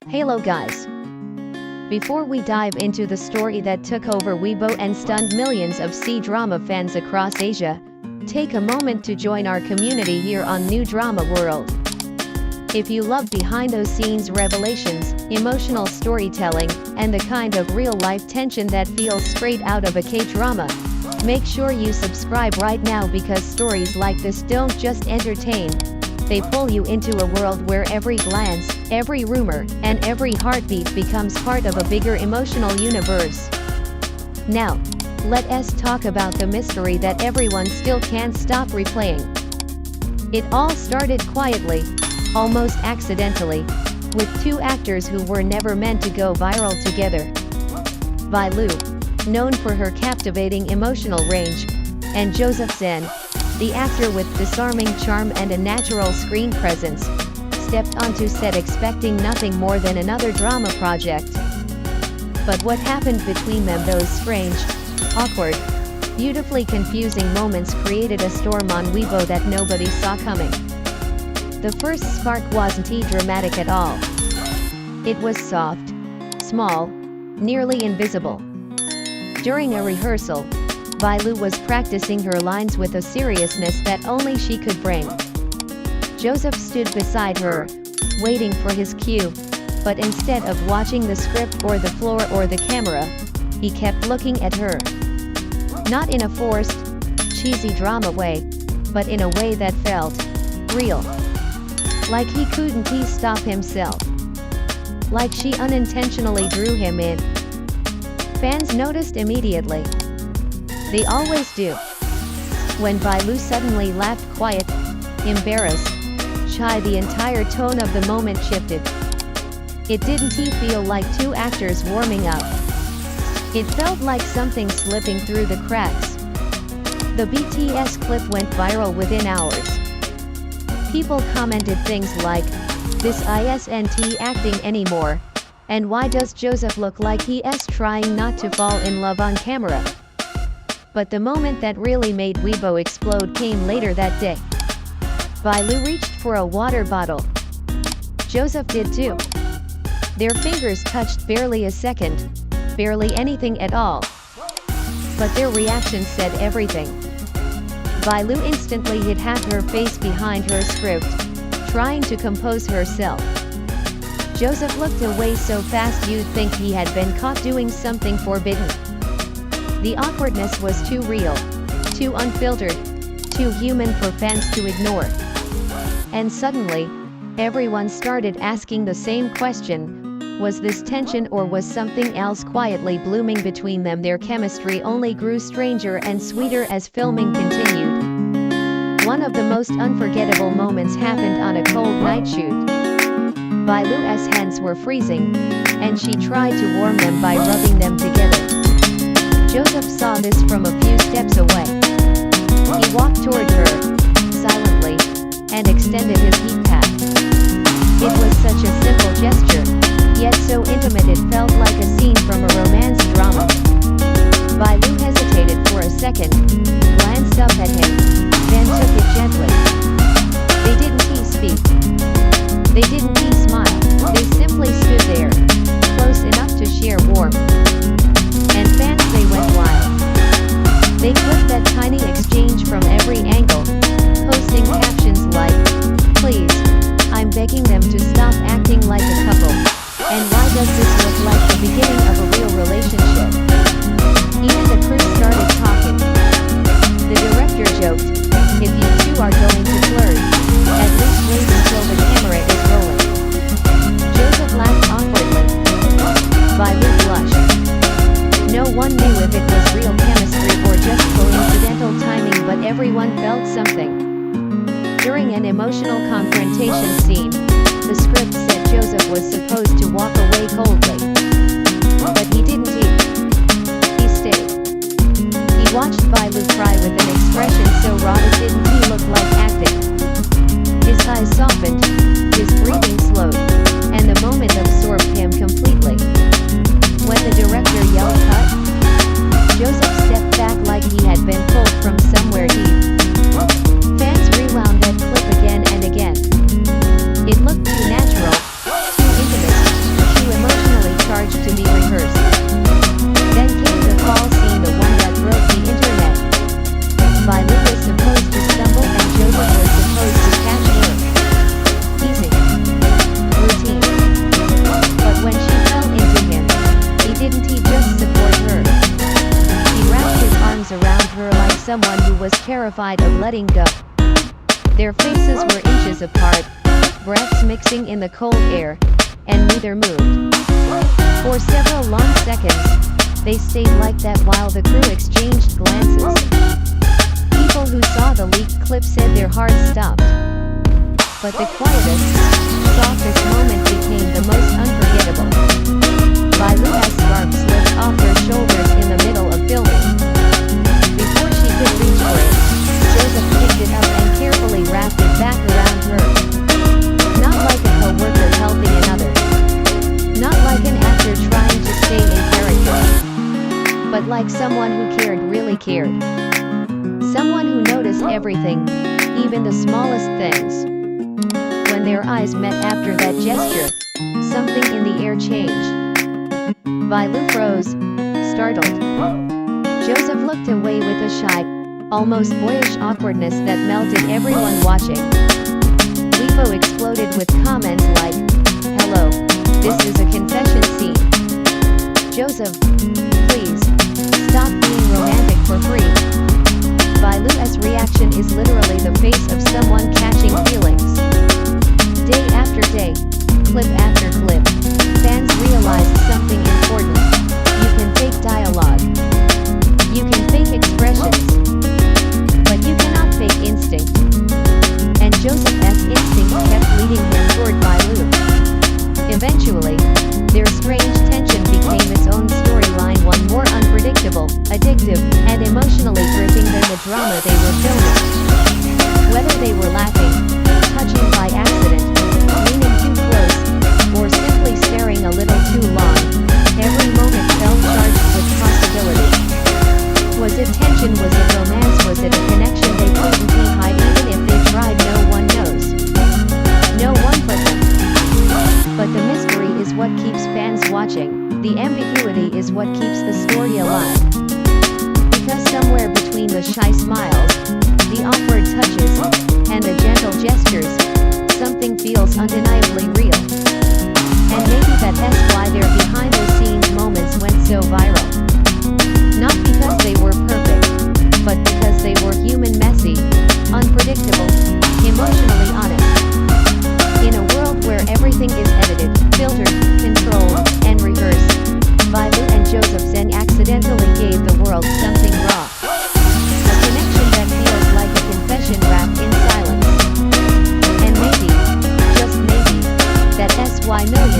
Hello guys. Before we dive into the story that took over Weibo and stunned millions of C-drama fans across Asia, take a moment to join our community here on New Drama World. If you love behind-the-scenes revelations, emotional storytelling, and the kind of real-life tension that feels straight out of a K-drama, make sure you subscribe right now because stories like this don't just entertain. They pull you into a world where every glance, every rumor, and every heartbeat becomes part of a bigger emotional universe. Now, let us talk about the mystery that everyone still can't stop replaying. It all started quietly, almost accidentally, with two actors who were never meant to go viral together. Bailu, known for her captivating emotional range, and Zeng, the actor with disarming charm and a natural screen presence, stepped onto set expecting nothing more than another drama project. But what happened between them, those strange, awkward, beautifully confusing moments created a storm on Weibo that nobody saw coming. The first spark wasn't dramatic at all. It was soft, small, nearly invisible. During a rehearsal, Bailu was practicing her lines with a seriousness that only she could bring. Joseph stood beside her, waiting for his cue, but instead of watching the script or the floor or the camera, he kept looking at her. Not in a forced, cheesy drama way, but in a way that felt real. Like he couldn't stop himself. Like she unintentionally drew him in. Fans noticed immediately. They always do. When Bailu suddenly laughed quiet, embarrassed, shy, the entire tone of the moment shifted. It didn't feel like two actors warming up. It felt like something slipping through the cracks. The BTS clip went viral within hours. People commented things like, "This isn't acting anymore," and "Why does Joseph look like he's trying not to fall in love on camera?" But the moment that really made Weibo explode came later that day. Bailu reached for a water bottle. Joseph did too. Their fingers touched barely a second, barely anything at all. But their reaction said everything. Bailu instantly hid half her face behind her script, trying to compose herself. Joseph looked away so fast you'd think he had been caught doing something forbidden. The awkwardness was too real, too unfiltered, too human for fans to ignore. And suddenly, everyone started asking the same question: was this tension or was something else quietly blooming between them? Their chemistry only grew stranger and sweeter as filming continued. One of the most unforgettable moments happened on a cold night shoot. Bailu's hands were freezing, and she tried to warm them by rubbing them together. Joseph saw this from a few steps away. He walked toward her, silently, and extended his heat pack. It was such a simple gesture, yet so intimate it felt like a scene from a romance drama. Bailu hesitated for a second, glanced up at him, then took it gently. They didn't speak. They didn't smile. They simply stood there, close enough to share warmth. And fans, they went wild. They clipped that tiny exchange from every angle, posting captions like, "Please, I'm begging them to stop acting like a couple," and "Why does this look like the beginning of a real relationship?" Even the crew started talking. The director joked, "If you two are going to flirt, at least wait until the camera is rolling." Joseph laughed awkwardly. Bailu blushed. No one knew if it was real chemistry or just coincidental timing, but everyone felt something. During an emotional confrontation scene, the script said Joseph was supposed to walk away coldly. But he didn't. He stayed. He watched Bailu cry with an expression so raw it didn't look like acting. His eyes softened, his breathing slowed, and the moment absorbed him completely. When the director yelled cut, Joseph stepped back like he had been pulled from somewhere deep. Fans rewound that clip again and again. It looked too natural, too intimate, someone who was terrified of letting go. Their faces were inches apart, breaths mixing in the cold air, and neither moved. For several long seconds, they stayed like that while the crew exchanged glances. People who saw the leaked clip said their hearts stopped. But the quietest, softest moment became the most unforgettable. Bailu as scarf slipped off her shoulders in the middle of filming. Before she could reach for it, Joseph picked it up and carefully wrapped it back around her. Not like a co-worker helping another. Not like an actor trying to stay in character. But like someone who cared, really cared. Someone who noticed everything, even the smallest things. When their eyes met after that gesture, something in the air changed. Bailu froze, startled. Joseph looked away with a shy, almost boyish awkwardness that melted everyone watching. Weibo exploded with comments like, "Hello, this is a confession scene. Joseph, please, stop being romantic for free." Bailu's reaction is literally the face of someone catching feelings. Day after day, clip after clip, fans realized something important. You can fake dialogue. You can fake expressions. But you cannot fake instinct. And Joseph's instinct kept leading him toward Bailu. Eventually, their strange tension became its own storyline, one more unpredictable, addictive, and emotionally gripping than the drama they were filming. Whether they were laughing, touching by accident, leaning too close, or simply staring a little too long, every moment felt charged with possibility. Was it tension? Was it romance? Was it a connection they couldn't hide? Even if they tried, no one knows. No one but them. But the mystery is what keeps fans watching. The ambiguity is what keeps the story alive. Because somewhere between the shy smiles, the awkward touches, and the gentle gestures, something feels undeniably real. And maybe that's why their behind-the-scenes moments went so viral. Not because they were perfect, but because they were human, messy, unpredictable, emotionally honest. In a world where everything is edited, filtered, controlled, and rehearsed, Bailu and Joseph Zeng accidentally gave the world something raw. A connection that feels like a confession wrapped in silence. And maybe, just maybe, that's why millions